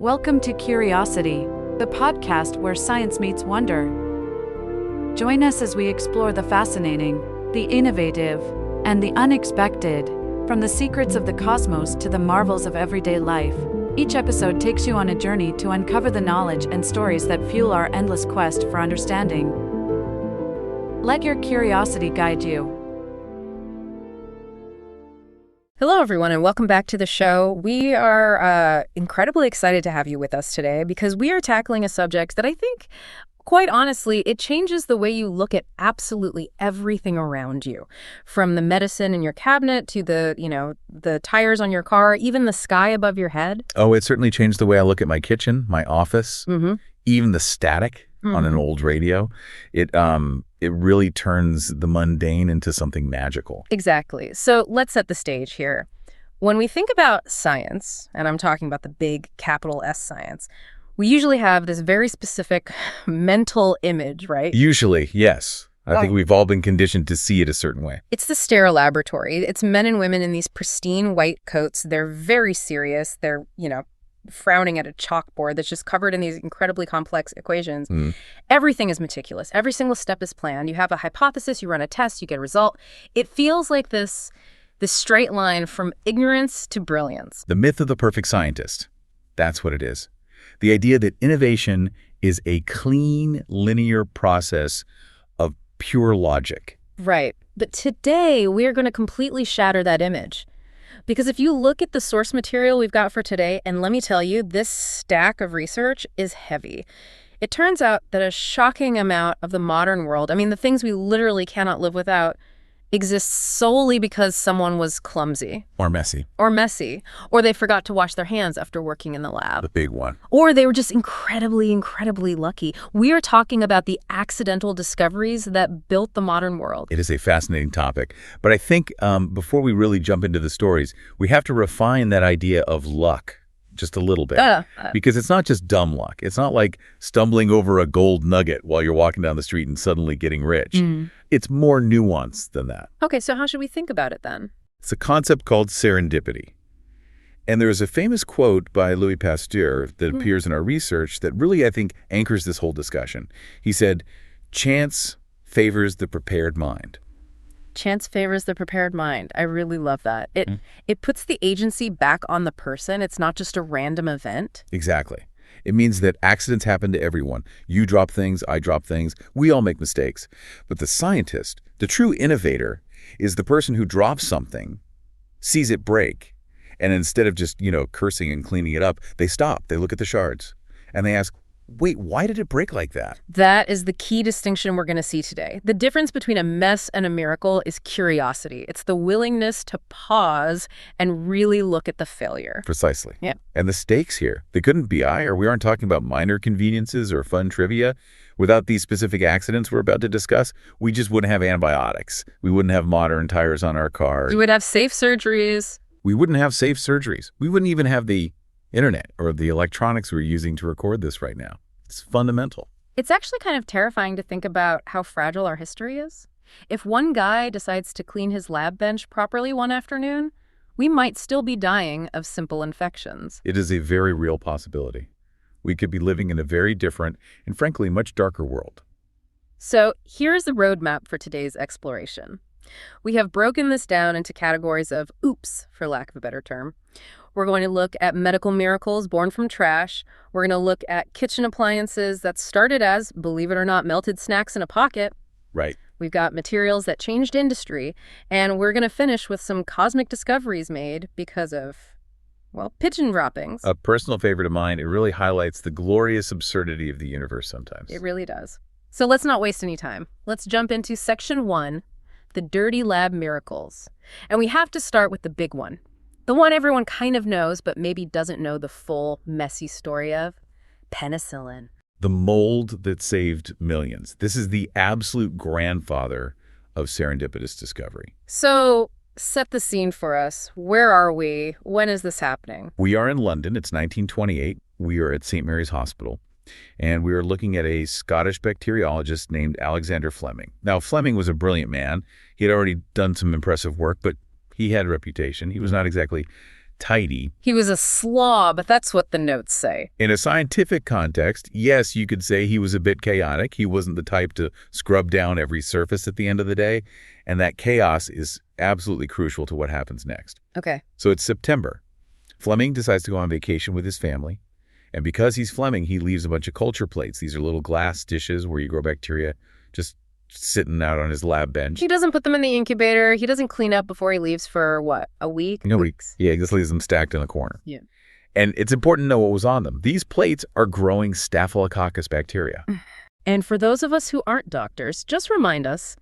Welcome to Curiosity, the podcast where science meets wonder. Join us as we explore the fascinating, the innovative, and the unexpected, from the secrets of the cosmos to the marvels of everyday life. Each episode takes you on a journey to uncover the knowledge and stories that fuel our endless quest for understanding. Let your curiosity guide you. Hello, everyone, and welcome back to the show. We are incredibly excited to have you with us today because we are tackling a subject that I think, quite honestly, it changes the way you look at absolutely everything around you. From the medicine in your cabinet to the tires on your car, even the sky above your head. Oh, it certainly changed the way I look at my kitchen, my office, even the static on an old radio. It really turns the mundane into something magical. Exactly. So let's set the stage here. When we think about science, and I'm talking about the big capital S science, we usually have this very specific mental image, right? Usually, yes. I think we've all been conditioned to see it a certain way. It's the sterile laboratory. It's men and women in these pristine white coats. They're very serious. They're, frowning at a chalkboard that's just covered in these incredibly complex equations. Everything is meticulous. Every single step is planned. You have a hypothesis, you run a test, you get a result. It feels like this straight line from ignorance to brilliance. The myth of the perfect scientist. That's what it is. The idea that innovation is a clean, linear process of pure logic. Right. But today, we are going to completely shatter that image. Because if you look at the source material we've got for today, and let me tell you, this stack of research is heavy. It turns out that a shocking amount of the modern world, the things we literally cannot live without, exists solely because someone was clumsy. Or messy. Or they forgot to wash their hands after working in the lab. The big one. Or they were just incredibly, incredibly lucky. We are talking about the accidental discoveries that built the modern world. It is a fascinating topic. But I think before we really jump into the stories, we have to refine that idea of luck just a little bit. Because it's not just dumb luck. It's not like stumbling over a gold nugget while you're walking down the street and suddenly getting rich. It's more nuanced than that. Okay, so how should we think about it then? It's a concept called serendipity. And there is a famous quote by Louis Pasteur that appears in our research that really, I think, anchors this whole discussion. He said, "Chance favors the prepared mind." Chance favors the prepared mind. I really love that. It puts the agency back on the person. It's not just a random event. Exactly. It means that accidents happen to everyone. You drop things, I drop things. We all make mistakes. But the scientist, the true innovator, is the person who drops something, sees it break, and instead of just, cursing and cleaning it up, they stop, they look at the shards, and they ask, wait, why did it break like that? That is the key distinction we're going to see today. The difference between a mess and a miracle is curiosity. It's the willingness to pause and really look at the failure. Precisely. Yeah. And the stakes here, they couldn't be higher. We aren't talking about minor conveniences or fun trivia. Without these specific accidents we're about to discuss, we just wouldn't have antibiotics. We wouldn't have modern tires on our cars. We would have safe surgeries. We wouldn't have safe surgeries. We wouldn't even have the internet or the electronics we're using to record this right now. It's fundamental. It's actually kind of terrifying to think about how fragile our history is. If one guy decides to clean his lab bench properly one afternoon, we might still be dying of simple infections. It is a very real possibility. We could be living in a very different and frankly much darker world. So here's the roadmap for today's exploration. We have broken this down into categories of oops, for lack of a better term. We're going to look at medical miracles born from trash. We're going to look at kitchen appliances that started as, believe it or not, melted snacks in a pocket. Right. We've got materials that changed industry. And we're going to finish with some cosmic discoveries made because of, pigeon droppings. A personal favorite of mine, it really highlights the glorious absurdity of the universe sometimes. It really does. So let's not waste any time. Let's jump into section 1, the dirty lab miracles. And we have to start with the big one. The one everyone kind of knows, but maybe doesn't know the full, messy story of, penicillin. The mold that saved millions. This is the absolute grandfather of serendipitous discovery. So, set the scene for us. Where are we? When is this happening? We are in London. It's 1928. We are at St. Mary's Hospital. And we are looking at a Scottish bacteriologist named Alexander Fleming. Now, Fleming was a brilliant man. He had already done some impressive work, but he had a reputation. He was not exactly tidy. He was a slob, that's what the notes say. In a scientific context, yes, you could say he was a bit chaotic. He wasn't the type to scrub down every surface at the end of the day, and that chaos is absolutely crucial to what happens next. Okay. So it's September. Fleming decides to go on vacation with his family, and because he's Fleming, he leaves a bunch of culture plates. These are little glass dishes where you grow bacteria, just sitting out on his lab bench. He doesn't put them in the incubator. He doesn't clean up before he leaves for, what, a week? Weeks. Yeah, he just leaves them stacked in a corner. Yeah. And it's important to know what was on them. These plates are growing Staphylococcus bacteria. And for those of us who aren't doctors, just remind us,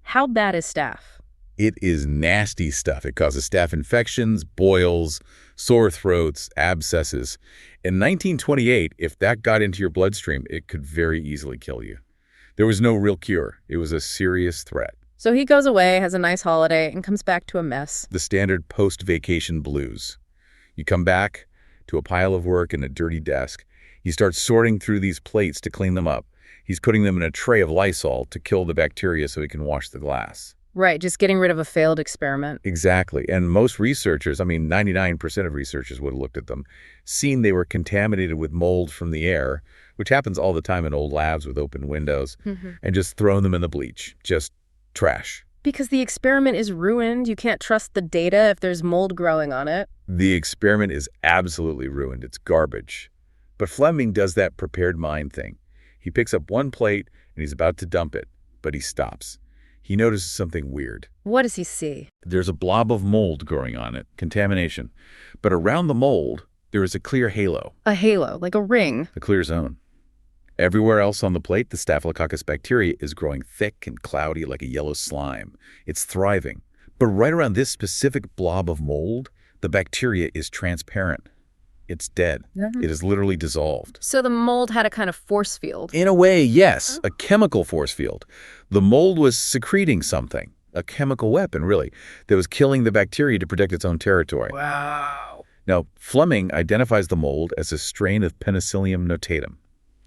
how bad is staph? It is nasty stuff. It causes staph infections, boils, sore throats, abscesses. In 1928, if that got into your bloodstream, it could very easily kill you. There was no real cure. It was a serious threat. So he goes away, has a nice holiday, and comes back to a mess. The standard post-vacation blues. You come back to a pile of work and a dirty desk. You start sorting through these plates to clean them up. He's putting them in a tray of Lysol to kill the bacteria so he can wash the glass. Right, just getting rid of a failed experiment. Exactly. And most researchers, 99% of researchers would have looked at them, seen they were contaminated with mold from the air, which happens all the time in old labs with open windows, and just thrown them in the bleach. Just trash. Because the experiment is ruined. You can't trust the data if there's mold growing on it. The experiment is absolutely ruined. It's garbage. But Fleming does that prepared mind thing. He picks up one plate and he's about to dump it, but he stops. He notices something weird. What does he see? There's a blob of mold growing on it, contamination. But around the mold, there is a clear halo. A halo, like a ring. A clear zone. Everywhere else on the plate, the Staphylococcus bacteria is growing thick and cloudy like a yellow slime. It's thriving. But right around this specific blob of mold, the bacteria is transparent. It's dead. It is literally dissolved. So the mold had a kind of force field. In a way, yes, a chemical force field. The mold was secreting something, a chemical weapon, really, that was killing the bacteria to protect its own territory. Wow. Now, Fleming identifies the mold as a strain of penicillin notatum.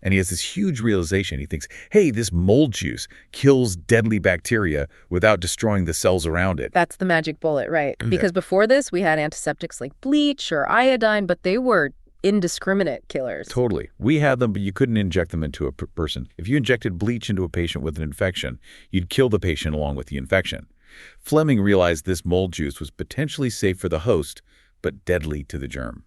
And he has this huge realization. He thinks, hey, this mold juice kills deadly bacteria without destroying the cells around it. That's the magic bullet, right? Because before this, we had antiseptics like bleach or iodine, but they were indiscriminate killers. Totally. We had them, but you couldn't inject them into a person. If you injected bleach into a patient with an infection, you'd kill the patient along with the infection. Fleming realized this mold juice was potentially safe for the host, but deadly to the germ.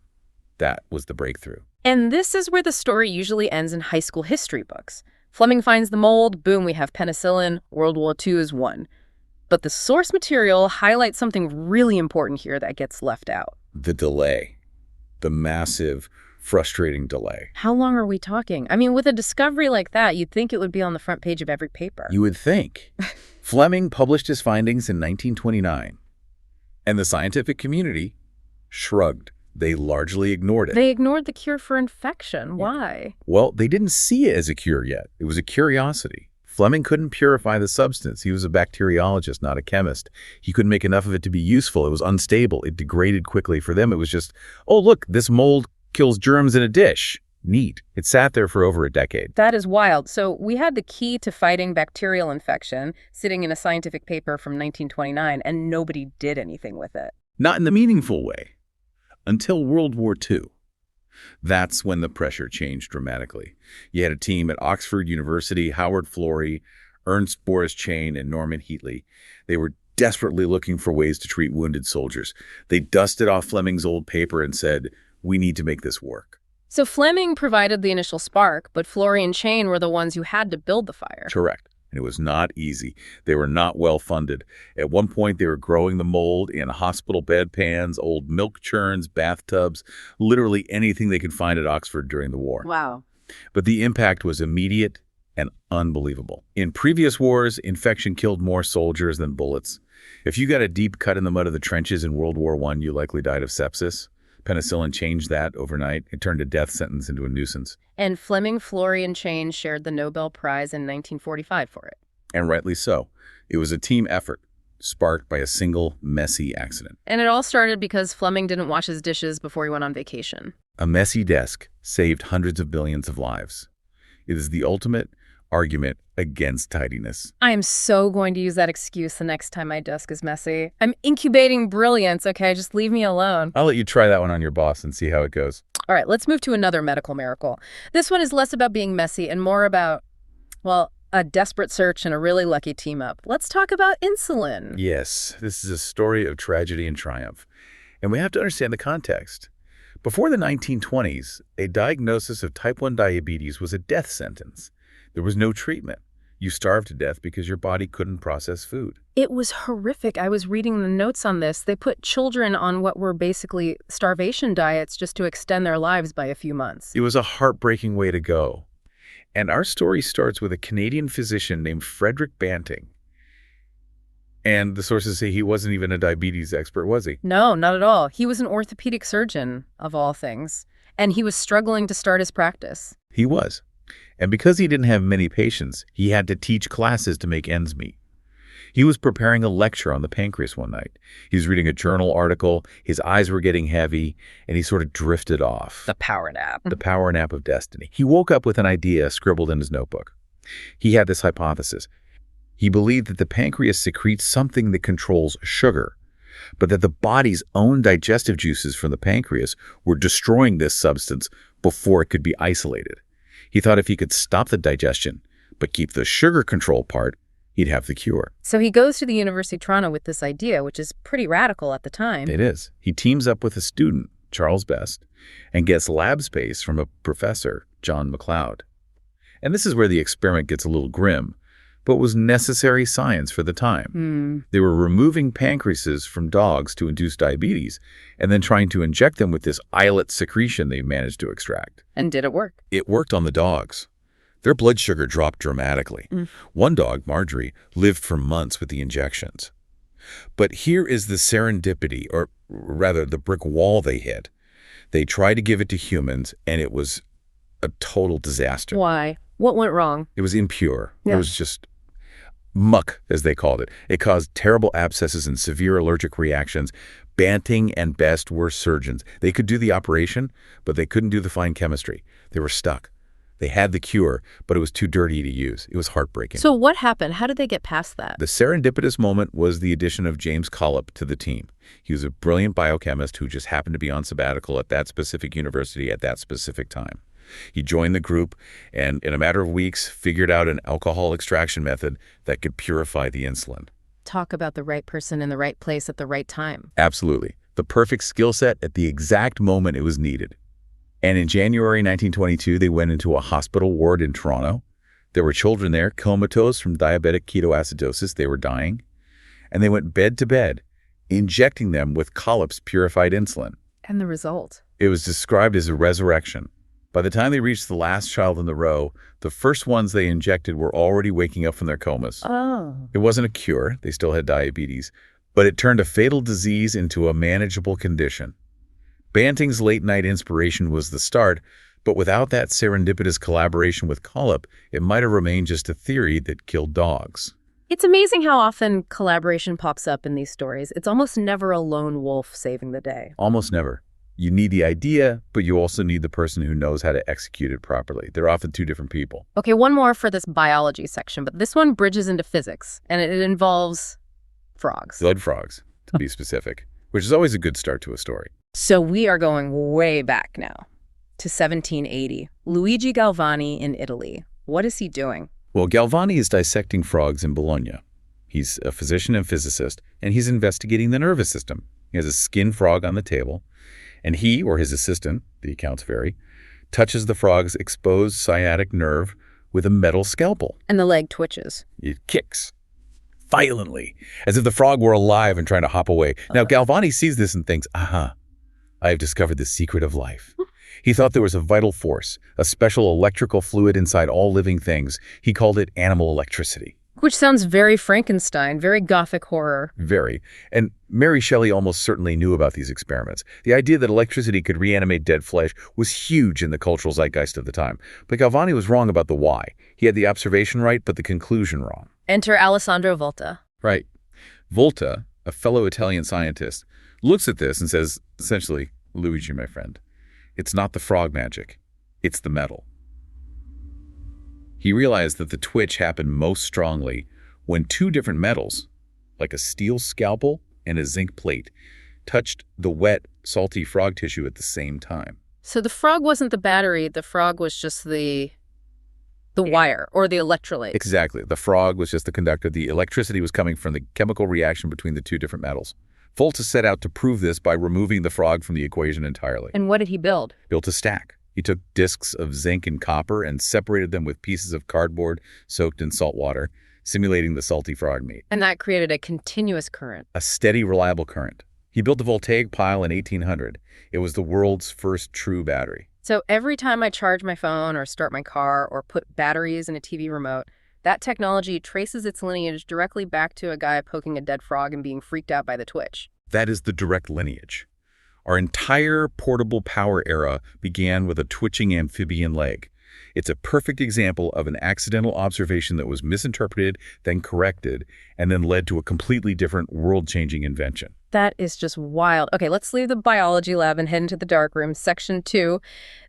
That was the breakthrough. And this is where the story usually ends in high school history books. Fleming finds the mold, boom, we have penicillin, World War II is won. But the source material highlights something really important here that gets left out. The delay. The massive, frustrating delay. How long are we talking? I mean, with a discovery like that, you'd think it would be on the front page of every paper. You would think. Fleming published his findings in 1929, and the scientific community shrugged. They largely ignored it. They ignored the cure for infection. Why? Well, they didn't see it as a cure yet. It was a curiosity. Fleming couldn't purify the substance. He was a bacteriologist, not a chemist. He couldn't make enough of it to be useful. It was unstable. It degraded quickly. For them, it was just, oh, look, this mold kills germs in a dish. Neat. It sat there for over a decade. That is wild. So we had the key to fighting bacterial infection sitting in a scientific paper from 1929, and nobody did anything with it. Not in the meaningful way. Until World War II. That's when the pressure changed dramatically. You had a team at Oxford University, Howard Florey, Ernst Boris Chain, and Norman Heatley. They were desperately looking for ways to treat wounded soldiers. They dusted off Fleming's old paper and said, we need to make this work. So Fleming provided the initial spark, but Florey and Chain were the ones who had to build the fire. Correct. And it was not easy. They were not well funded. At one point, they were growing the mold in hospital bedpans, old milk churns, bathtubs, literally anything they could find at Oxford during the war. Wow. But the impact was immediate and unbelievable. In previous wars, infection killed more soldiers than bullets. If you got a deep cut in the mud of the trenches in World War I, you likely died of sepsis. Penicillin changed that overnight. It turned a death sentence into a nuisance. And Fleming, Florey, and Chain shared the Nobel Prize in 1945 for it. And rightly so. It was a team effort, sparked by a single messy accident. And it all started because Fleming didn't wash his dishes before he went on vacation. A messy desk saved hundreds of billions of lives. It is the ultimate argument against tidiness. I am so going to use that excuse the next time my desk is messy. I'm incubating brilliance, okay? Just leave me alone. I'll let you try that one on your boss and see how it goes. All right, let's move to another medical miracle. This one is less about being messy and more about, well, a desperate search and a really lucky team up. Let's talk about insulin. Yes, this is a story of tragedy and triumph. And we have to understand the context. Before the 1920s, a diagnosis of type 1 diabetes was a death sentence. There was no treatment. You starved to death because your body couldn't process food. It was horrific. I was reading the notes on this. They put children on what were basically starvation diets just to extend their lives by a few months. It was a heartbreaking way to go. And our story starts with a Canadian physician named Frederick Banting. And the sources say he wasn't even a diabetes expert, was he? No, not at all. He was an orthopedic surgeon, of all things. And he was struggling to start his practice. He was. And because he didn't have many patients, he had to teach classes to make ends meet. He was preparing a lecture on the pancreas one night. He was reading a journal article, his eyes were getting heavy, and he sort of drifted off. The power nap. The power nap of destiny. He woke up with an idea scribbled in his notebook. He had this hypothesis. He believed that the pancreas secretes something that controls sugar, but that the body's own digestive juices from the pancreas were destroying this substance before it could be isolated. He thought if he could stop the digestion, but keep the sugar control part, he'd have the cure. So he goes to the University of Toronto with this idea, which is pretty radical at the time. It is. He teams up with a student, Charles Best, and gets lab space from a professor, John McLeod. And this is where the experiment gets a little grim, but was necessary science for the time. They were removing pancreases from dogs to induce diabetes and then trying to inject them with this islet secretion they managed to extract. And did it work? It worked on the dogs. Their blood sugar dropped dramatically. One dog, Marjorie, lived for months with the injections. But here is the serendipity, or rather the brick wall they hit. They tried to give it to humans, and it was a total disaster. Why? What went wrong? It was impure. It was just muck, as they called it. It caused terrible abscesses and severe allergic reactions. Banting and Best were surgeons. They could do the operation, but they couldn't do the fine chemistry. They were stuck. They had the cure, but it was too dirty to use. It was heartbreaking. So what happened? How did they get past that? The serendipitous moment was the addition of James Collip to the team. He was a brilliant biochemist who just happened to be on sabbatical at that specific university at that specific time. He joined the group and, in a matter of weeks, figured out an alcohol extraction method that could purify the insulin. Talk about the right person in the right place at the right time. Absolutely. The perfect skill set at the exact moment it was needed. And in January 1922, they went into a hospital ward in Toronto. There were children there, comatose from diabetic ketoacidosis. They were dying. And they went bed to bed, injecting them with Collip's purified insulin. And the result? It was described as a resurrection. By the time they reached the last child in the row, the first ones they injected were already waking up from their comas. Oh. It wasn't a cure. They still had diabetes. But it turned a fatal disease into a manageable condition. Banting's late-night inspiration was the start, but without that serendipitous collaboration with Collip, it might have remained just a theory that killed dogs. It's amazing how often collaboration pops up in these stories. It's almost never a lone wolf saving the day. Almost never. You need the idea, but you also need the person who knows how to execute it properly. They're often two different people. Okay, one more for this biology section, but this one bridges into physics, and it involves frogs. Blood frogs, to be specific, which is always a good start to a story. So we are going way back now to 1780. Luigi Galvani in Italy. What is he doing? Well, Galvani is dissecting frogs in Bologna. He's a physician and physicist, and he's investigating the nervous system. He has a skinned frog on the table, and he, or his assistant, the accounts vary, touches the frog's exposed sciatic nerve with a metal scalpel. And the leg twitches. It kicks violently, as if the frog were alive and trying to hop away. Now, Galvani sees this and thinks, I have discovered the secret of life. He thought there was a vital force, a special electrical fluid inside all living things. He called it animal electricity. Which sounds very Frankenstein, very gothic horror. Very. And Mary Shelley almost certainly knew about these experiments. The idea that electricity could reanimate dead flesh was huge in the cultural zeitgeist of the time. But Galvani was wrong about the why. He had the observation right, but the conclusion wrong. Enter Alessandro Volta. Right. Volta, a fellow Italian scientist, looks at this and says, essentially, Luigi, my friend, it's not the frog magic, it's the metal. He realized that the twitch happened most strongly when two different metals, like a steel scalpel and a zinc plate, touched the wet, salty frog tissue at the same time. So the frog wasn't the battery, the frog was just the wire or the electrolyte. Exactly. The frog was just the conductor. The electricity was coming from the chemical reaction between the two different metals. Volta set out to prove this by removing the frog from the equation entirely. And what did he build? Built a stack. He took discs of zinc and copper and separated them with pieces of cardboard soaked in salt water, simulating the salty frog meat. And that created a continuous current. A steady, reliable current. He built the voltaic pile in 1800. It was the world's first true battery. So every time I charge my phone or start my car or put batteries in a TV remote, that technology traces its lineage directly back to a guy poking a dead frog and being freaked out by the twitch. That is the direct lineage. Our entire portable power era began with a twitching amphibian leg. It's a perfect example of an accidental observation that was misinterpreted, then corrected, and then led to a completely different world-changing invention. That is just wild. Okay, let's leave the biology lab and head into the dark room. Section 2,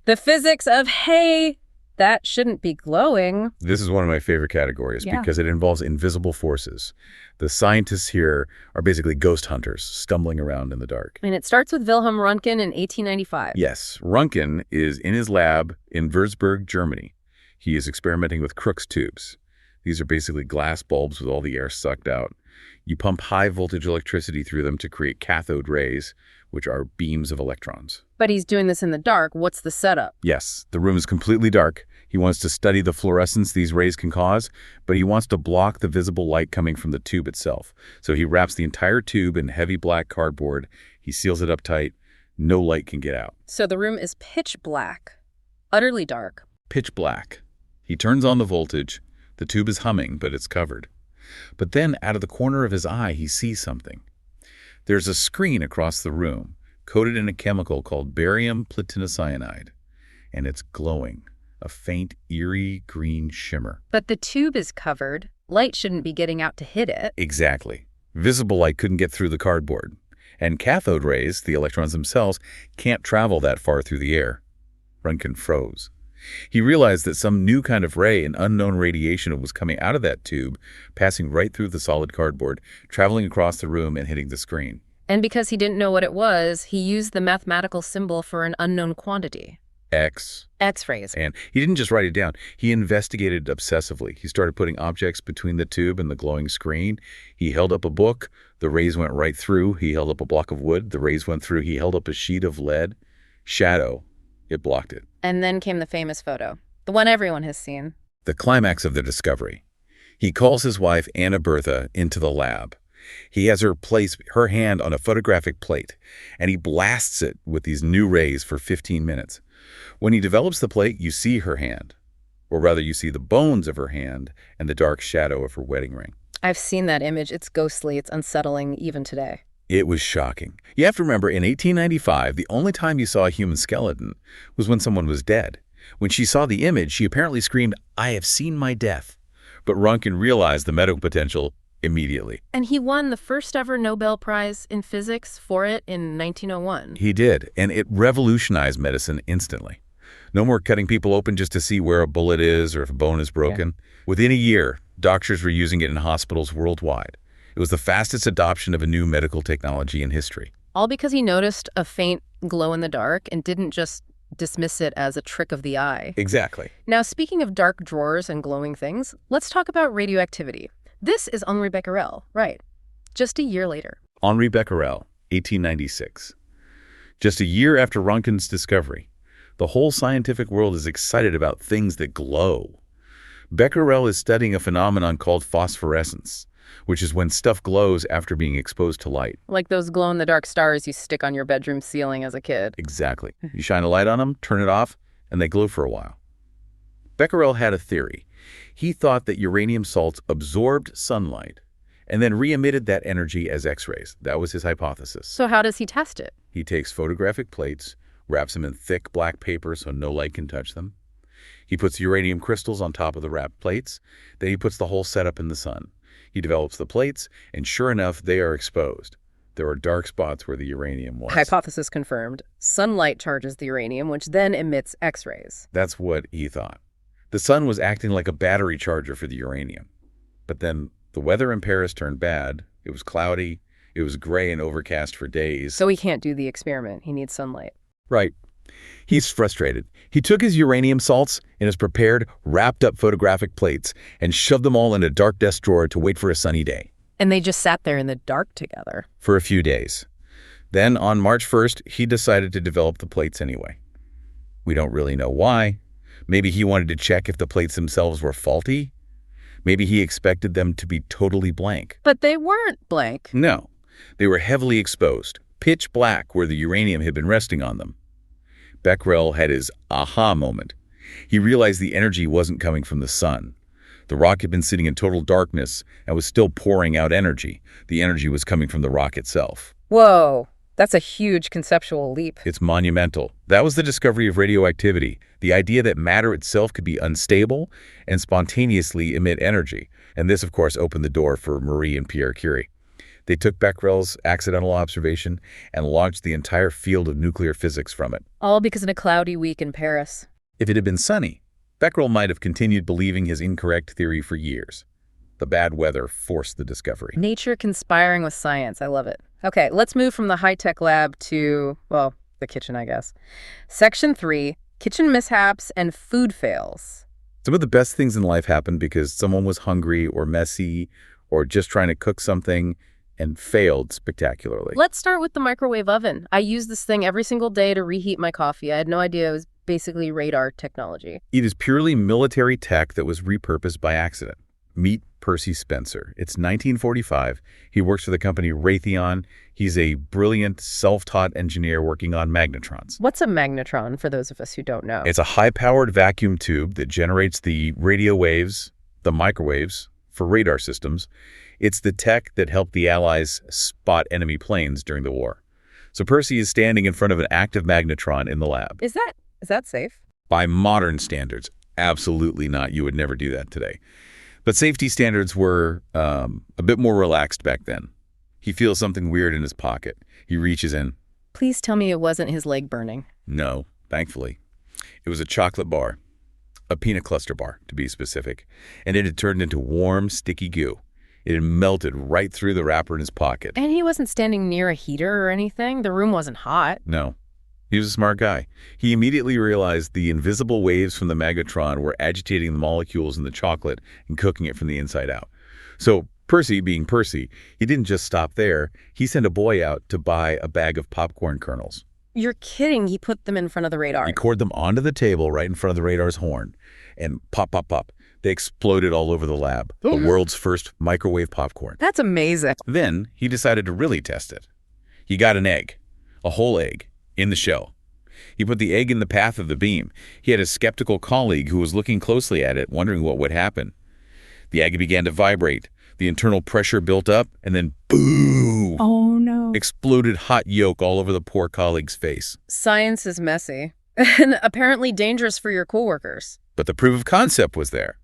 the physics of, hey, that shouldn't be glowing. This is one of my favorite categories because it involves invisible forces. The scientists here are basically ghost hunters stumbling around in the dark. And it starts with Wilhelm Röntgen in 1895. Yes, Röntgen is in his lab in Würzburg, Germany. He is experimenting with Crookes tubes. These are basically glass bulbs with all the air sucked out. You pump high-voltage electricity through them to create cathode rays, which are beams of electrons. But he's doing this in the dark. What's the setup? Yes, the room is completely dark. He wants to study the fluorescence these rays can cause, but he wants to block the visible light coming from the tube itself. So he wraps the entire tube in heavy black cardboard. He seals it up tight. No light can get out. So the room is pitch black, utterly dark. Pitch black. He turns on the voltage. The tube is humming, but it's covered. But then, out of the corner of his eye, he sees something. There's a screen across the room, coated in a chemical called barium platinocyanide, and it's glowing, a faint, eerie green shimmer. But the tube is covered. Light shouldn't be getting out to hit it. Exactly. Visible light couldn't get through the cardboard. And cathode rays, the electrons themselves, can't travel that far through the air. Röntgen froze. He realized that some new kind of ray, an unknown radiation, was coming out of that tube, passing right through the solid cardboard, traveling across the room and hitting the screen. And because he didn't know what it was, he used the mathematical symbol for an unknown quantity. X-rays. And he didn't just write it down. He investigated it obsessively. He started putting objects between the tube and the glowing screen. He held up a book. The rays went right through. He held up a block of wood. The rays went through. He held up a sheet of lead. Shadow. It blocked it. And then came the famous photo, the one everyone has seen. The climax of the discovery. He calls his wife, Anna Bertha, into the lab. He has her place her hand on a photographic plate, and he blasts it with these new rays for 15 minutes. When he develops the plate, you see her hand. Or rather, you see the bones of her hand and the dark shadow of her wedding ring. I've seen that image. It's ghostly. It's unsettling even today. It was shocking. You have to remember, in 1895, the only time you saw a human skeleton was when someone was dead. When she saw the image, she apparently screamed, "I have seen my death." But Röntgen realized the medical potential immediately. And he won the first ever Nobel Prize in physics for it in 1901. He did, and it revolutionized medicine instantly. No more cutting people open just to see where a bullet is or if a bone is broken. Yeah. Within a year, doctors were using it in hospitals worldwide. It was the fastest adoption of a new medical technology in history. All because he noticed a faint glow in the dark and didn't just dismiss it as a trick of the eye. Exactly. Now, speaking of dark drawers and glowing things, let's talk about radioactivity. This is Henri Becquerel, right? Just a year later. Henri Becquerel, 1896. Just a year after Röntgen's discovery, the whole scientific world is excited about things that glow. Becquerel is studying a phenomenon called phosphorescence, which is when stuff glows after being exposed to light. Like those glow-in-the-dark stars you stick on your bedroom ceiling as a kid. Exactly. You shine a light on them, turn it off, and they glow for a while. Becquerel had a theory. He thought that uranium salts absorbed sunlight and then re-emitted that energy as X-rays. That was his hypothesis. So how does he test it? He takes photographic plates, wraps them in thick black paper so no light can touch them. He puts uranium crystals on top of the wrapped plates. Then he puts the whole setup in the sun. He develops the plates, and sure enough, they are exposed. There are dark spots where the uranium was. Hypothesis confirmed. Sunlight charges the uranium, which then emits X-rays. That's what he thought. The sun was acting like a battery charger for the uranium. But then the weather in Paris turned bad. It was cloudy. It was gray and overcast for days. So he can't do the experiment. He needs sunlight. Right. He's frustrated. He took his uranium salts and his prepared, wrapped-up photographic plates and shoved them all in a dark desk drawer to wait for a sunny day. And they just sat there in the dark together. For a few days. Then, on March 1st, he decided to develop the plates anyway. We don't really know why. Maybe he wanted to check if the plates themselves were faulty. Maybe he expected them to be totally blank. But they weren't blank. No. They were heavily exposed, pitch black where the uranium had been resting on them. Becquerel had his aha moment. He realized the energy wasn't coming from the sun. The rock had been sitting in total darkness and was still pouring out energy. The energy was coming from the rock itself. Whoa, that's a huge conceptual leap. It's monumental. That was the discovery of radioactivity, the idea that matter itself could be unstable and spontaneously emit energy. And this, of course, opened the door for Marie and Pierre Curie. They took Becquerel's accidental observation and launched the entire field of nuclear physics from it. All because of a cloudy week in Paris. If it had been sunny, Becquerel might have continued believing his incorrect theory for years. The bad weather forced the discovery. Nature conspiring with science. I love it. Okay, let's move from the high-tech lab to, well, the kitchen, I guess. Section 3, kitchen mishaps and food fails. Some of the best things in life happened because someone was hungry or messy or just trying to cook something and failed spectacularly. Let's start with the microwave oven. I use this thing every single day to reheat my coffee. I had no idea it was basically radar technology. It is purely military tech that was repurposed by accident. Meet Percy Spencer. It's 1945. He works for the company Raytheon. He's a brilliant, self-taught engineer working on magnetrons. What's a magnetron, for those of us who don't know? It's a high-powered vacuum tube that generates the radio waves, the microwaves, for radar systems. It's the tech that helped the Allies spot enemy planes during the war. So Percy is standing in front of an active magnetron in the lab. Is that safe? By modern standards, absolutely not. You would never do that today. But safety standards were a bit more relaxed back then. He feels something weird in his pocket. He reaches in. Please tell me it wasn't his leg burning. No, thankfully. It was a chocolate bar, a peanut cluster bar, to be specific, and it had turned into warm, sticky goo. It had melted right through the wrapper in his pocket. And he wasn't standing near a heater or anything? The room wasn't hot? No. He was a smart guy. He immediately realized the invisible waves from the magnetron were agitating the molecules in the chocolate and cooking it from the inside out. So Percy, being Percy, he didn't just stop there. He sent a boy out to buy a bag of popcorn kernels. You're kidding. He put them in front of the radar. He poured them onto the table right in front of the radar's horn. And pop, pop, pop. They exploded all over the lab. The world's first microwave popcorn. That's amazing. Then he decided to really test it. He got an egg, a whole egg, in the shell. He put the egg in the path of the beam. He had a skeptical colleague who was looking closely at it, wondering what would happen. The egg began to vibrate. The internal pressure built up, and then boom! Oh, no. Exploded hot yolk all over the poor colleague's face. Science is messy. And apparently dangerous for your coworkers. But the proof of concept was there.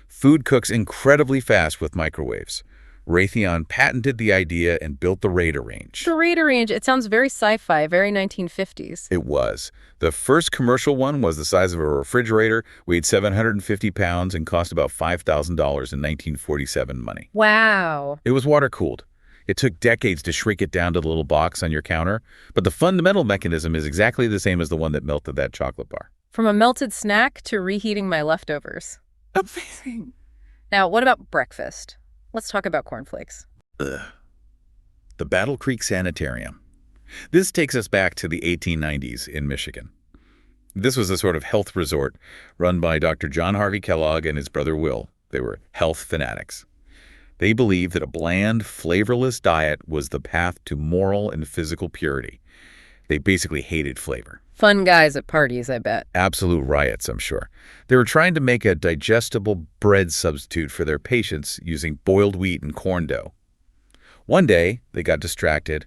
Food cooks incredibly fast with microwaves. Raytheon patented the idea and built the radar range. The radar range, it sounds very sci-fi, very 1950s. It was. The first commercial one was the size of a refrigerator, weighed 750 pounds, and cost about $5,000 in 1947 money. Wow. It was water-cooled. It took decades to shrink it down to the little box on your counter, but the fundamental mechanism is exactly the same as the one that melted that chocolate bar. From a melted snack to reheating my leftovers. Amazing. Now, what about breakfast? Let's talk about cornflakes. Ugh. The Battle Creek Sanitarium. This takes us back to the 1890s in Michigan. This was a sort of health resort run by Dr. John Harvey Kellogg and his brother Will. They were health fanatics. They believed that a bland, flavorless diet was the path to moral and physical purity. They basically hated flavor. Fun guys at parties, I bet. Absolute riots, I'm sure. They were trying to make a digestible bread substitute for their patients using boiled wheat and corn dough. One day, they got distracted,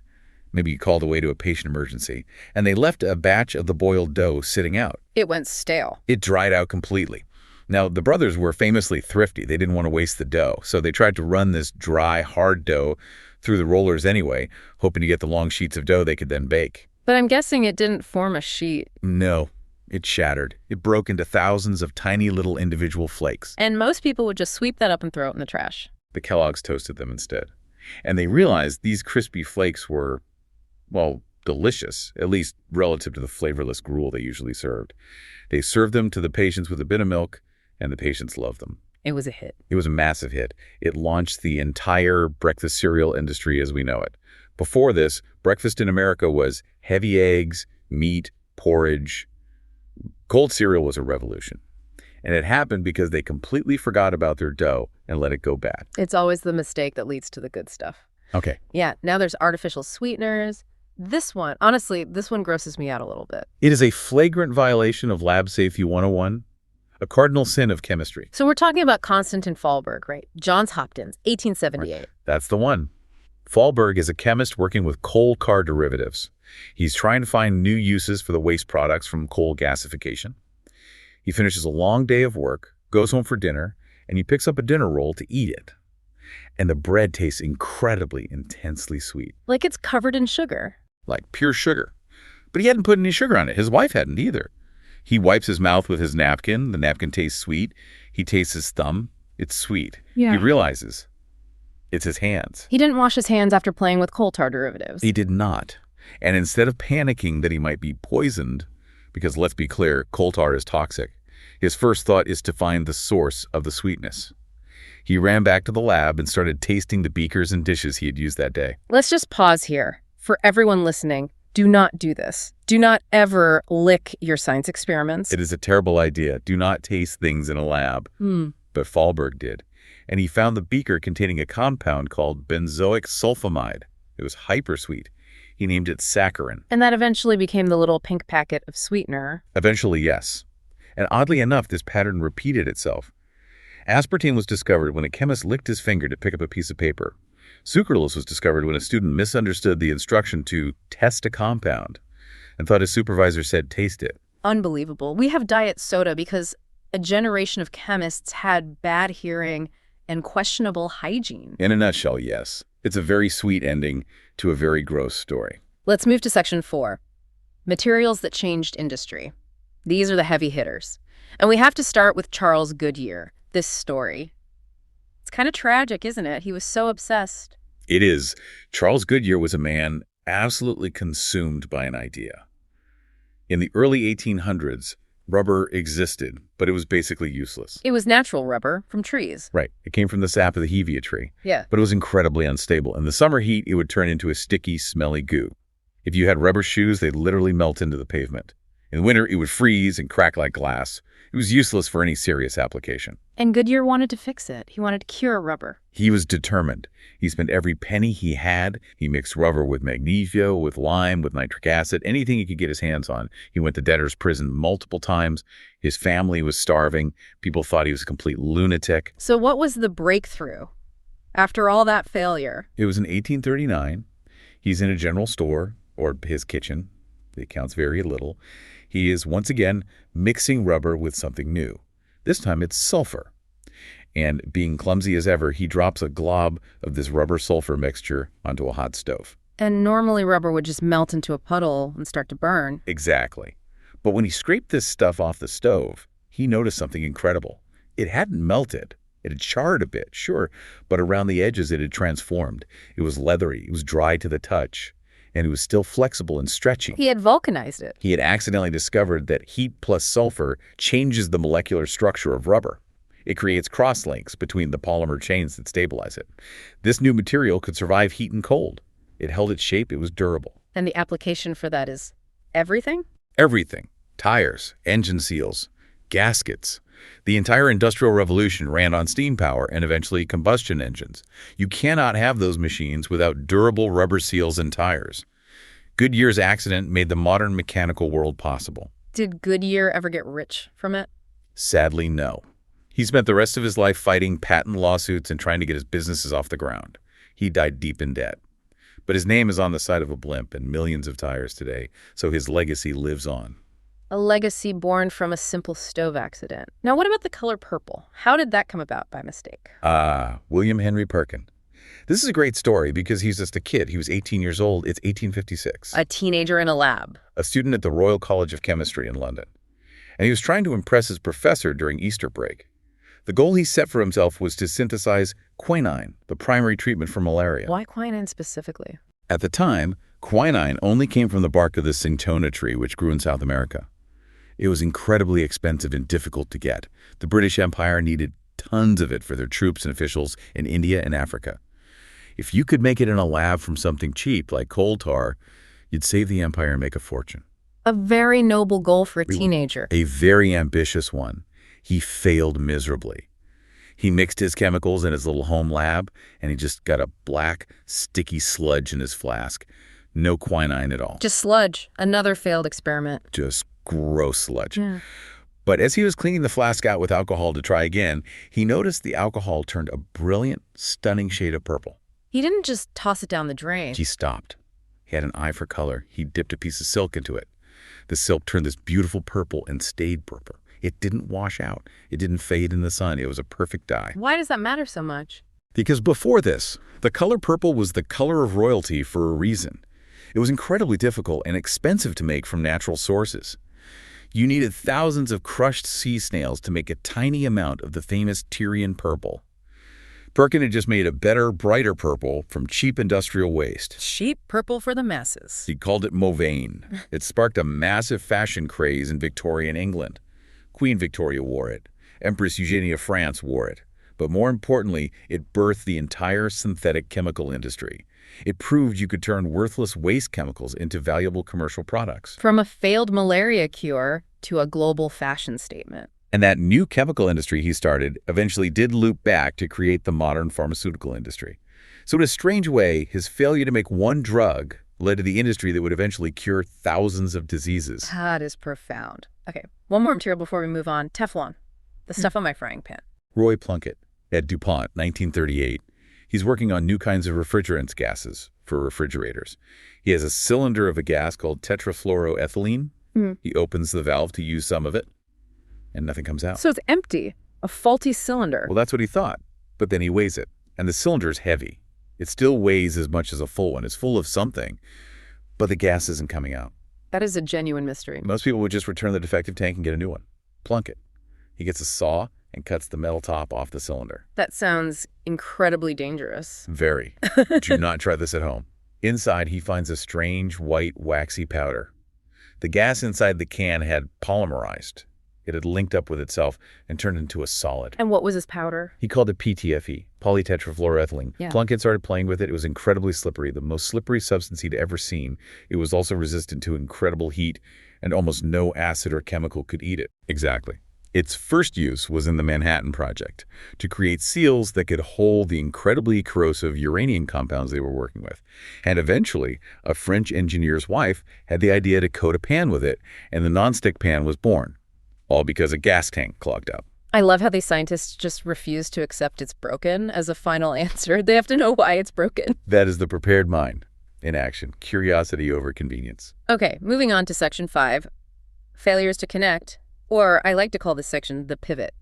maybe called away to a patient emergency, and they left a batch of the boiled dough sitting out. It went stale. It dried out completely. Now, the brothers were famously thrifty. They didn't want to waste the dough, so they tried to run this dry, hard dough through the rollers anyway, hoping to get the long sheets of dough they could then bake. But I'm guessing it didn't form a sheet. No. It shattered. It broke into thousands of tiny little individual flakes. And most people would just sweep that up and throw it in the trash. The Kellogg's toasted them instead. And they realized these crispy flakes were, well, delicious, at least relative to the flavorless gruel they usually served. They served them to the patients with a bit of milk, and the patients loved them. It was a hit. It was a massive hit. It launched the entire breakfast cereal industry as we know it. Before this, breakfast in America was heavy eggs, meat, porridge. Cold cereal was a revolution. And it happened because they completely forgot about their dough and let it go bad. It's always the mistake that leads to the good stuff. Okay. Yeah, now there's artificial sweeteners. This one, honestly, this one grosses me out a little bit. It is a flagrant violation of Lab Safety 101, a cardinal sin of chemistry. So we're talking about Konstantin Fallberg, right? Johns Hopkins, 1878. That's the one. Fallberg is a chemist working with coal car derivatives. He's trying to find new uses for the waste products from coal gasification. He finishes a long day of work, goes home for dinner, and he picks up a dinner roll to eat it. And the bread tastes incredibly, intensely sweet. Like it's covered in sugar. Like pure sugar. But he hadn't put any sugar on it. His wife hadn't either. He wipes his mouth with his napkin. The napkin tastes sweet. He tastes his thumb. It's sweet. Yeah. He realizes it's his hands. He didn't wash his hands after playing with coal tar derivatives. He did not. And instead of panicking that he might be poisoned, because let's be clear, coal tar is toxic, his first thought is to find the source of the sweetness. He ran back to the lab and started tasting the beakers and dishes he had used that day. Let's just pause here. For everyone listening, do not do this. Do not ever lick your science experiments. It is a terrible idea. Do not taste things in a lab. But Fallberg did. And he found the beaker containing a compound called benzoic sulfamide. It was hypersweet. He named it saccharin. And that eventually became the little pink packet of sweetener. Eventually, yes. And oddly enough, this pattern repeated itself. Aspartame was discovered when a chemist licked his finger to pick up a piece of paper. Sucralose was discovered when a student misunderstood the instruction to test a compound and thought his supervisor said taste it. Unbelievable. We have diet soda because a generation of chemists had bad hearing and questionable hygiene. In a nutshell, yes. It's a very sweet ending to a very gross story. Let's move to section 4. Materials that changed industry. These are the heavy hitters. And we have to start with Charles Goodyear, this story. It's kind of tragic, isn't it? He was so obsessed. It is. Charles Goodyear was a man absolutely consumed by an idea. In the early 1800s, rubber existed, but it was basically useless. It was natural rubber from trees. Right. It came from the sap of the hevea tree. Yeah. But it was incredibly unstable. In the summer heat, it would turn into a sticky, smelly goo. If you had rubber shoes, they'd literally melt into the pavement. In winter, it would freeze and crack like glass. It was useless for any serious application. And Goodyear wanted to fix it. He wanted to cure rubber. He was determined. He spent every penny he had. He mixed rubber with magnesia, with lime, with nitric acid, anything he could get his hands on. He went to debtor's prison multiple times. His family was starving. People thought he was a complete lunatic. So what was the breakthrough after all that failure? It was in 1839. He's in a general store, or his kitchen. It counts very little. He is, once again, mixing rubber with something new. This time it's sulfur. And being clumsy as ever, he drops a glob of this rubber-sulfur mixture onto a hot stove. And normally rubber would just melt into a puddle and start to burn. Exactly. But when he scraped this stuff off the stove, he noticed something incredible. It hadn't melted. It had charred a bit, sure, but around the edges it had transformed. It was leathery. It was dry to the touch. And it was still flexible and stretchy. He had vulcanized it. He had accidentally discovered that heat plus sulfur changes the molecular structure of rubber. It creates cross-links between the polymer chains that stabilize it. This new material could survive heat and cold. It held its shape. It was durable. And the application for that is everything? Everything. Tires, engine seals, gaskets. The entire Industrial Revolution ran on steam power and eventually combustion engines. You cannot have those machines without durable rubber seals and tires. Goodyear's accident made the modern mechanical world possible. Did Goodyear ever get rich from it? Sadly, no. He spent the rest of his life fighting patent lawsuits and trying to get his businesses off the ground. He died deep in debt. But his name is on the side of a blimp and millions of tires today, so his legacy lives on. A legacy born from a simple stove accident. Now, what about the color purple? How did that come about by mistake? William Henry Perkin. This is a great story because he's just a kid. He was 18 years old. It's 1856. A teenager in a lab. A student at the Royal College of Chemistry in London. and he was trying to impress his professor during Easter break. The goal he set for himself was to synthesize quinine, the primary treatment for malaria. Why quinine specifically? At the time, quinine only came from the bark of the cinchona tree, which grew in South America. It was incredibly expensive and difficult to get. The British Empire needed tons of it for their troops and officials in India and Africa. If you could make it in a lab from something cheap like coal tar, you'd save the empire and make a fortune. A very noble goal for a teenager. A very ambitious one. He failed miserably. He mixed his chemicals in his little home lab, and he just got a black, sticky sludge in his flask. No quinine at all. Just sludge. Another failed experiment. Just gross sludge. Yeah. But as he was cleaning the flask out with alcohol to try again, he noticed the alcohol turned a brilliant, stunning shade of purple. He didn't just toss it down the drain. He stopped. He had an eye for color. He dipped a piece of silk into it. The silk turned this beautiful purple and stayed purple. It didn't wash out. It didn't fade in the sun. It was a perfect dye. Why does that matter so much? Because before this, the color purple was the color of royalty for a reason. It was incredibly difficult and expensive to make from natural sources. You needed thousands of crushed sea snails to make a tiny amount of the famous Tyrian purple. Perkin had just made a better, brighter purple from cheap industrial waste. Cheap purple for the masses. He called it Mauvain. It sparked a massive fashion craze in Victorian England. Queen Victoria wore it. Empress Eugenie of France wore it. But more importantly, it birthed the entire synthetic chemical industry. It proved you could turn worthless waste chemicals into valuable commercial products. From a failed malaria cure to a global fashion statement. And that new chemical industry he started eventually did loop back to create the modern pharmaceutical industry. So in a strange way, his failure to make one drug led to the industry that would eventually cure thousands of diseases. That is profound. Okay, one more material before we move on. Teflon, the stuff on my frying pan. Roy Plunkett at DuPont, 1938. He's working on new kinds of refrigerants gases for refrigerators. He has a cylinder of a gas called tetrafluoroethylene. He opens the valve to use some of it, and nothing comes out. So it's empty, a faulty cylinder. Well, that's what he thought. But then he weighs it, and the cylinder's heavy. It still weighs as much as a full one. It's full of something, but the gas isn't coming out. That is a genuine mystery. Most people would just return the defective tank and get a new one. Plunkett. He gets a saw and cuts the metal top off the cylinder. That sounds incredibly dangerous. Very. Do not try this at home. Inside, he finds a strange, white, waxy powder. The gas inside the can had polymerized. It had linked up with itself and turned into a solid. And what was this powder? He called it PTFE, polytetrafluoroethylene. Yeah. Plunkett started playing with it. It was incredibly slippery, the most slippery substance he'd ever seen. It was also resistant to incredible heat, and almost no acid or chemical could eat it. Exactly. Its first use was in the Manhattan Project, to create seals that could hold the incredibly corrosive uranium compounds they were working with. And eventually, a French engineer's wife had the idea to coat a pan with it, and the nonstick pan was born. All because a gas tank clogged up. I love how these scientists just refuse to accept it's broken as a final answer. They have to know why it's broken. That is the prepared mind in action. Curiosity over convenience. Okay, moving on to section 5. Failures to connect, or I like to call this section the pivot.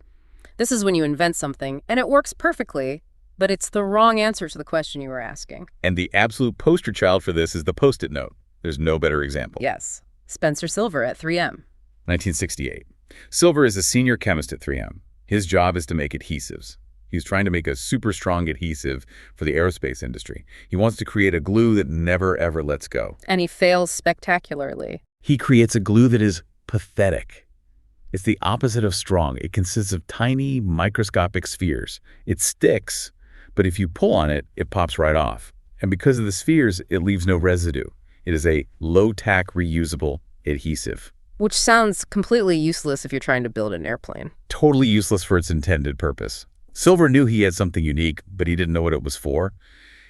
This is when you invent something, and it works perfectly, but it's the wrong answer to the question you were asking. And the absolute poster child for this is the Post-it note. There's no better example. Yes. Spencer Silver at 3M. 1968. Silver is a senior chemist at 3M. His job is to make adhesives. He's trying to make a super strong adhesive for the aerospace industry. He wants to create a glue that never, ever lets go. And he fails spectacularly. He creates a glue that is pathetic. It's the opposite of strong. It consists of tiny, microscopic spheres. It sticks, but if you pull on it, it pops right off. And because of the spheres, it leaves no residue. It is a low-tack, reusable adhesive. Which sounds completely useless if you're trying to build an airplane. Totally useless for its intended purpose. Silver knew he had something unique, but he didn't know what it was for.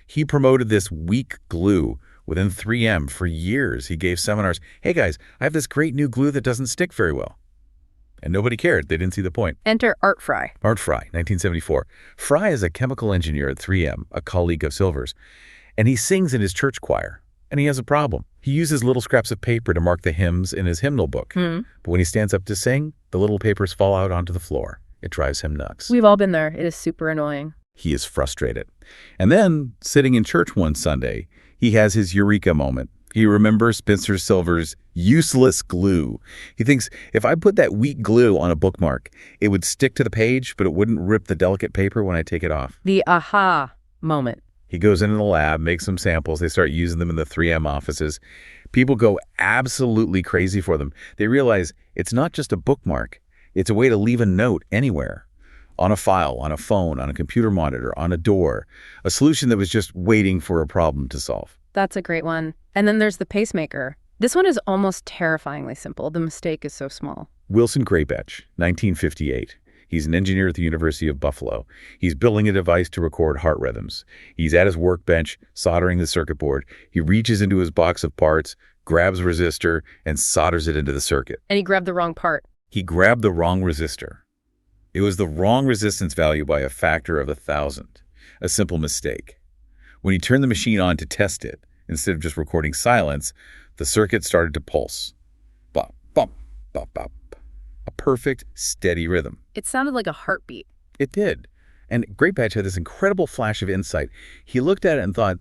He promoted this weak glue within 3M for years. He gave seminars. Hey guys, I have this great new glue that doesn't stick very well. And nobody cared. They didn't see the point. Enter Art Fry. Art Fry, 1974. Fry is a chemical engineer at 3M, a colleague of Silver's, and he sings in his church choir. And he has a problem. He uses little scraps of paper to mark the hymns in his hymnal book. But when he stands up to sing, the little papers fall out onto the floor. It drives him nuts. We've all been there. It is super annoying. He is frustrated. And then, sitting in church one Sunday, he has his eureka moment. He remembers Spencer Silver's useless glue. He thinks, if I put that weak glue on a bookmark, it would stick to the page, but it wouldn't rip the delicate paper when I take it off. The aha moment. He goes into the lab, makes some samples. They start using them in the 3M offices. People go absolutely crazy for them. They realize it's not just a bookmark. It's a way to leave a note anywhere. On a file, on a phone, on a computer monitor, on a door. A solution that was just waiting for a problem to solve. That's a great one. And then there's the pacemaker. This one is almost terrifyingly simple. The mistake is so small. Wilson Greatbatch, 1958. He's an engineer at the University of Buffalo. He's building a device to record heart rhythms. He's at his workbench, soldering the circuit board. He reaches into his box of parts, grabs a resistor, and solders it into the circuit. And he grabbed the wrong part. He grabbed the wrong resistor. It was the wrong resistance value by a factor of 1,000. A simple mistake. When he turned the machine on to test it, instead of just recording silence, the circuit started to pulse. Bop, bop, bop, bop. A perfect, steady rhythm. It sounded like a heartbeat. It did. And Greatbatch had this incredible flash of insight. He looked at it and thought,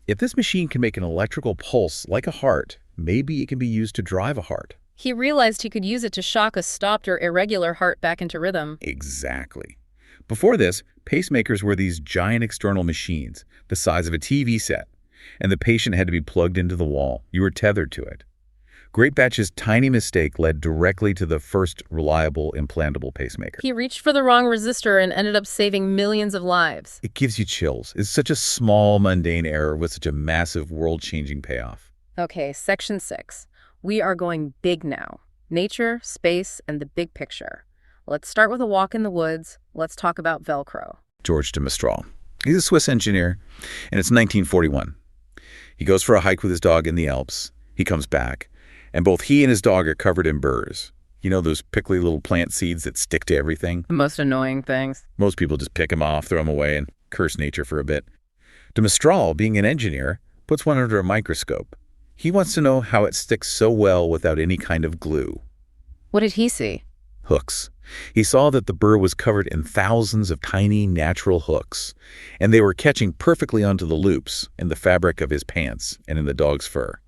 if this machine can make an electrical pulse like a heart, maybe it can be used to drive a heart. He realized he could use it to shock a stopped or irregular heart back into rhythm. Exactly. Before this, pacemakers were these giant external machines, the size of a TV set, and the patient had to be plugged into the wall. You were tethered to it. Greatbatch's tiny mistake led directly to the first reliable implantable pacemaker. He reached for the wrong resistor and ended up saving millions of lives. It gives you chills. It's such a small, mundane error with such a massive, world-changing payoff. Okay, section 6. We are going big now. Nature, space, and the big picture. Let's start with a walk in the woods. Let's talk about Velcro. George de Mestral. He's a Swiss engineer, and it's 1941. He goes for a hike with his dog in the Alps. He comes back, and both he and his dog are covered in burrs. You know those pickly little plant seeds that stick to everything? The most annoying things. Most people just pick them off, throw them away, and curse nature for a bit. De Mestral, being an engineer, puts one under a microscope. He wants to know how it sticks so well without any kind of glue. What did he see? Hooks. He saw that the burr was covered in thousands of tiny natural hooks, and they were catching perfectly onto the loops in the fabric of his pants and in the dog's fur.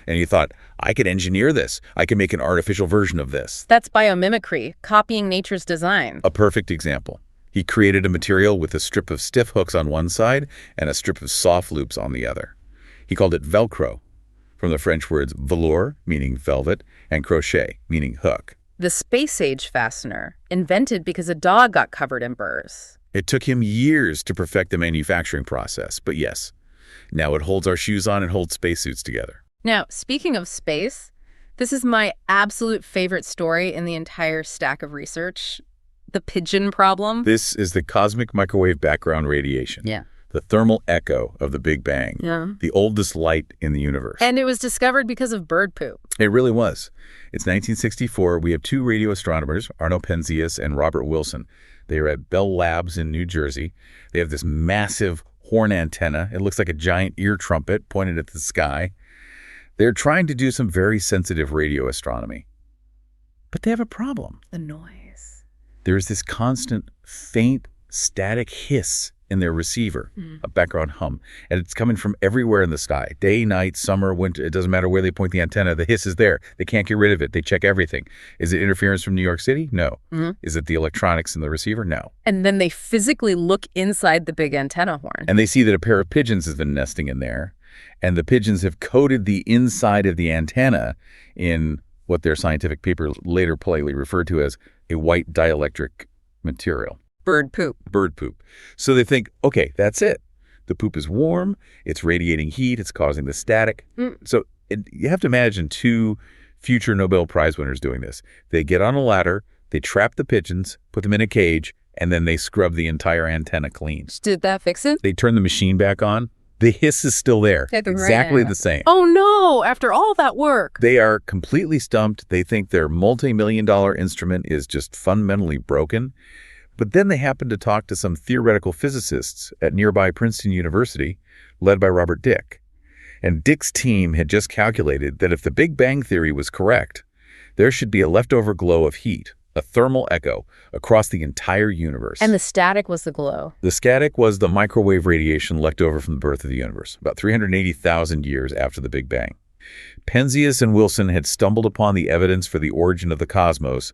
And he thought, I could engineer this. I can make an artificial version of this. That's biomimicry, copying nature's design. A perfect example. He created a material with a strip of stiff hooks on one side and a strip of soft loops on the other. He called it Velcro, from the French words velours, meaning velvet, and crochet, meaning hook. The space-age fastener, invented because a dog got covered in burrs. It took him years to perfect the manufacturing process, but yes, now it holds our shoes on and holds spacesuits together. Now, speaking of space, this is my absolute favorite story in the entire stack of research. The pigeon problem. This is the cosmic microwave background radiation. Yeah. The thermal echo of the Big Bang. Yeah. The oldest light in the universe. And it was discovered because of bird poop. It really was. It's 1964. We have two radio astronomers, Arno Penzias and Robert Wilson. They are at Bell Labs in New Jersey. They have this massive horn antenna. It looks like a giant ear trumpet pointed at the sky. They're trying to do some very sensitive radio astronomy. But they have a problem. The noise. There is this constant, faint, static hiss in their receiver, a background hum. And it's coming from everywhere in the sky. Day, night, summer, winter, it doesn't matter where they point the antenna. The hiss is there. They can't get rid of it. They check everything. Is it interference from New York City? No. Is it the electronics in the receiver? No. And then they physically look inside the big antenna horn. And they see that a pair of pigeons has been nesting in there. And the pigeons have coated the inside of the antenna in what their scientific paper later politely referred to as a white dielectric material. Bird poop. Bird poop. So they think, okay, that's it. The poop is warm, it's radiating heat, it's causing the static. So you have to imagine two future Nobel Prize winners doing this. They get on a ladder, they trap the pigeons, put them in a cage, and then they scrub the entire antenna clean. Did that fix it? They turn the machine back on. The hiss is still there. Exactly the same. Oh no, after all that work. They are completely stumped. They think their multi-million-dollar instrument is just fundamentally broken. But then they happen to talk to some theoretical physicists at nearby Princeton University, led by Robert Dicke. And Dicke's team had just calculated that if the Big Bang Theory was correct, there should be a leftover glow of heat, a thermal echo, across the entire universe. And the static was the glow. The static was the microwave radiation left over from the birth of the universe, about 380,000 years after the Big Bang. Penzias and Wilson had stumbled upon the evidence for the origin of the cosmos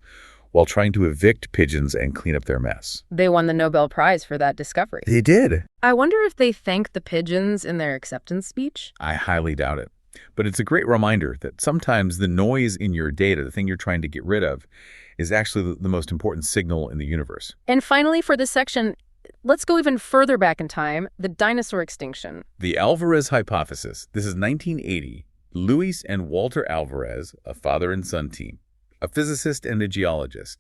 while trying to evict pigeons and clean up their mess. They won the Nobel Prize for that discovery. They did. I wonder if they thanked the pigeons in their acceptance speech? I highly doubt it. But it's a great reminder that sometimes the noise in your data, the thing you're trying to get rid of, is actually the most important signal in the universe. And finally, for this section, let's go even further back in time, the dinosaur extinction. The Alvarez hypothesis. This is 1980. Luis and Walter Alvarez, a father and son team, a physicist and a geologist.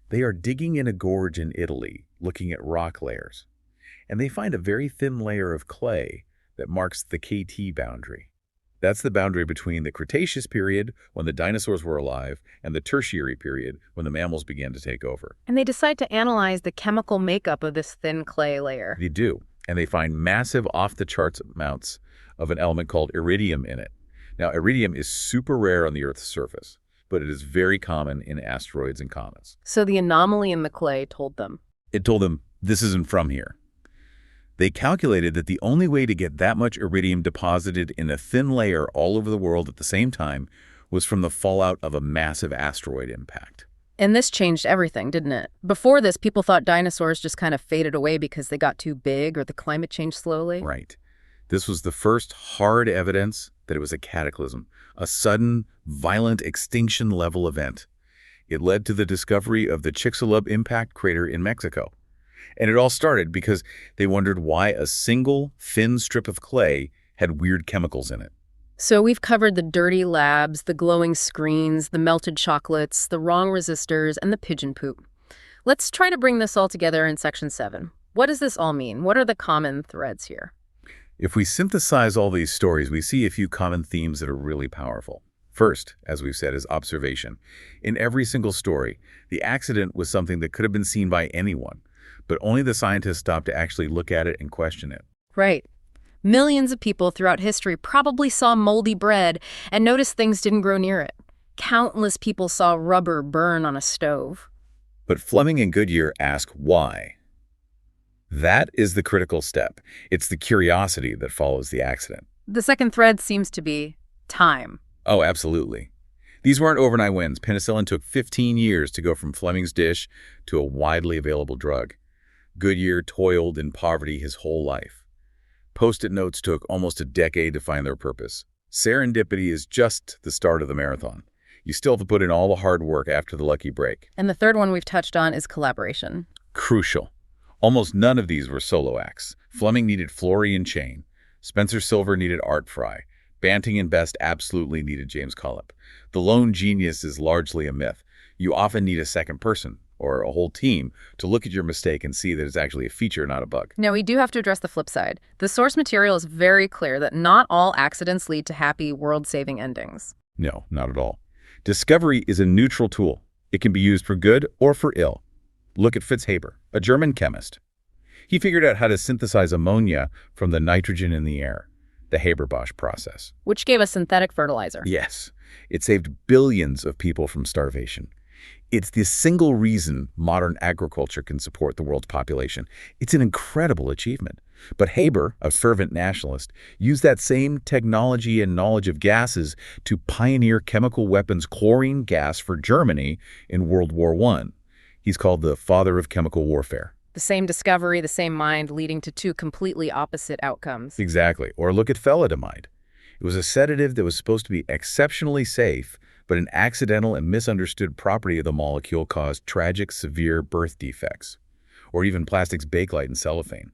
They are digging in a gorge in Italy, looking at rock layers. And they find a very thin layer of clay that marks the KT boundary. That's the boundary between the Cretaceous period, when the dinosaurs were alive, and the Tertiary period, when the mammals began to take over. And they decide to analyze the chemical makeup of this thin clay layer. They do, and they find massive off-the-charts amounts of an element called iridium in it. Now, iridium is super rare on the Earth's surface, but it is very common in asteroids and comets. So the anomaly in the clay told them. It told them, this isn't from here. They calculated that the only way to get that much iridium deposited in a thin layer all over the world at the same time was from the fallout of a massive asteroid impact. And this changed everything, didn't it? Before this, people thought dinosaurs just kind of faded away because they got too big or the climate changed slowly. Right. This was the first hard evidence that it was a cataclysm, a sudden, violent extinction-level event. It led to the discovery of the Chicxulub impact crater in Mexico. And it all started because they wondered why a single thin strip of clay had weird chemicals in it. So we've covered the dirty labs, the glowing screens, the melted chocolates, the wrong resistors, and the pigeon poop. Let's try to bring this all together in Section 7. What does this all mean? What are the common threads here? If we synthesize all these stories, we see a few common themes that are really powerful. First, as we've said, is observation. In every single story, the accident was something that could have been seen by anyone, but only the scientists stopped to actually look at it and question it. Right. Millions of people throughout history probably saw moldy bread and noticed things didn't grow near it. Countless people saw rubber burn on a stove. But Fleming and Goodyear ask why. That is the critical step. It's the curiosity that follows the accident. The second thread seems to be time. Oh, absolutely. These weren't overnight wins. Penicillin took 15 years to go from Fleming's dish to a widely available drug. Goodyear toiled in poverty his whole life. Post-it notes took almost a decade to find their purpose. Serendipity is just the start of the marathon. You still have to put in all the hard work after the lucky break. And the third one we've touched on is collaboration. Crucial. Almost none of these were solo acts. Fleming needed Florey and Chain. Spencer Silver needed Art Fry. Banting and Best absolutely needed James Cullip. The lone genius is largely a myth. You often need a second person, or a whole team, to look at your mistake and see that it's actually a feature, not a bug. Now, we do have to address the flip side. The source material is very clear that not all accidents lead to happy, world-saving endings. No, not at all. Discovery is a neutral tool. It can be used for good or for ill. Look at Fritz Haber, a German chemist. He figured out how to synthesize ammonia from the nitrogen in the air, the Haber-Bosch process. Which gave us synthetic fertilizer. Yes, it saved billions of people from starvation. It's the single reason modern agriculture can support the world's population. It's an incredible achievement. But Haber, a fervent nationalist, used that same technology and knowledge of gases to pioneer chemical weapons chlorine gas for Germany in World War I. He's called the father of chemical warfare. The same discovery, the same mind, leading to two completely opposite outcomes. Exactly. Or look at thalidomide. It was a sedative that was supposed to be exceptionally safe, but an accidental and misunderstood property of the molecule caused tragic, severe birth defects. Or even plastics bakelite and cellophane.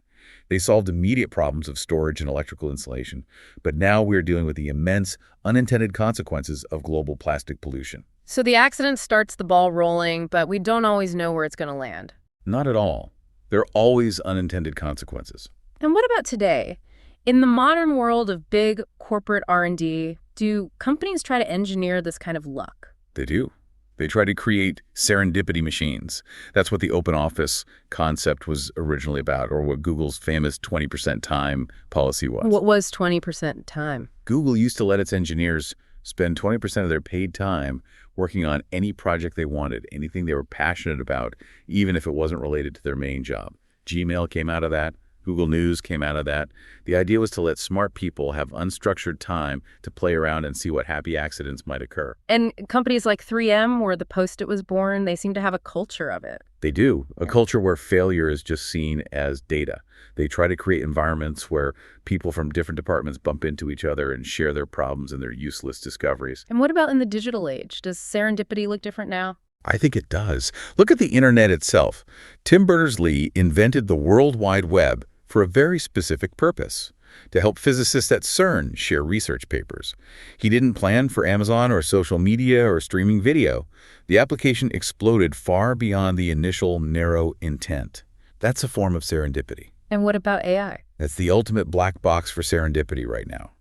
They solved immediate problems of storage and electrical insulation, but now we're dealing with the immense, unintended consequences of global plastic pollution. So the accident starts the ball rolling, but we don't always know where it's going to land. Not at all. There are always unintended consequences. And what about today? In the modern world of big corporate R&D, do companies try to engineer this kind of luck? They do. They try to create serendipity machines. That's what the open office concept was originally about, or what Google's famous 20% time policy was. What was 20% time? Google used to let its engineers spend 20% of their paid time working on any project they wanted, anything they were passionate about, even if it wasn't related to their main job. Gmail came out of that. Google News came out of that. The idea was to let smart people have unstructured time to play around and see what happy accidents might occur. And companies like 3M, where the Post-it was born, they seem to have a culture of it. They do. A culture where failure is just seen as data. They try to create environments where people from different departments bump into each other and share their problems and their useless discoveries. And what about in the digital age? Does serendipity look different now? I think it does. Look at the internet itself. Tim Berners-Lee invented the World Wide Web for a very specific purpose, to help physicists at CERN share research papers. He didn't plan for Amazon or social media or streaming video. The application exploded far beyond the initial narrow intent. That's a form of serendipity. And what about AI? That's the ultimate black box for serendipity right now.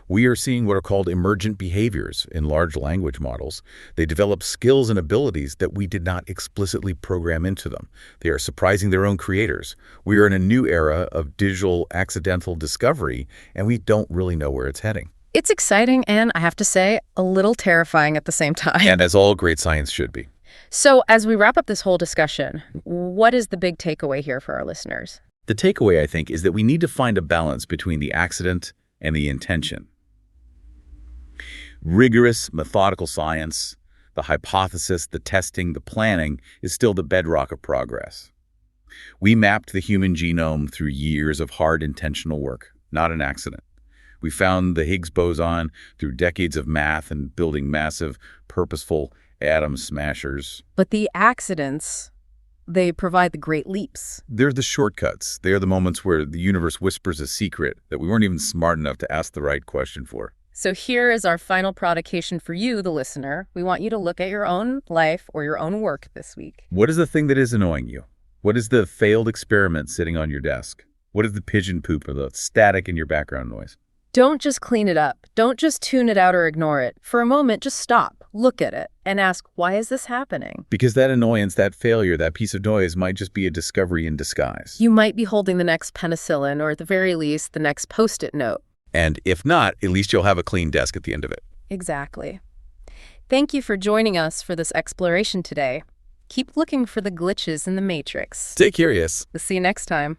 We are seeing what are called emergent behaviors in large language models. They develop skills and abilities that we did not explicitly program into them. They are surprising their own creators. We are in a new era of digital accidental discovery, and we don't really know where it's heading. It's exciting and, I have to say, a little terrifying at the same time. And as all great science should be. So as we wrap up this whole discussion, what is the big takeaway here for our listeners? The takeaway, I think, is that we need to find a balance between the accident and the intention. Rigorous, methodical science, the hypothesis, the testing, the planning is still the bedrock of progress. We mapped the human genome through years of hard, intentional work, not an accident. We found the Higgs boson through decades of math and building massive, purposeful atom smashers. But the accidents, they provide the great leaps. They're the shortcuts. They are the moments where the universe whispers a secret that we weren't even smart enough to ask the right question for. So here is our final provocation for you, the listener. We want you to look at your own life or your own work this week. What is the thing that is annoying you? What is the failed experiment sitting on your desk? What is the pigeon poop or the static in your background noise? Don't just clean it up. Don't just tune it out or ignore it. For a moment, just stop, look at it, and ask, why is this happening? Because that annoyance, that failure, that piece of noise might just be a discovery in disguise. You might be holding the next penicillin or at the very least, the next Post-it note. And if not, at least you'll have a clean desk at the end of it. Exactly. Thank you for joining us for this exploration today. Keep looking for the glitches in the matrix. Stay curious. We'll see you next time.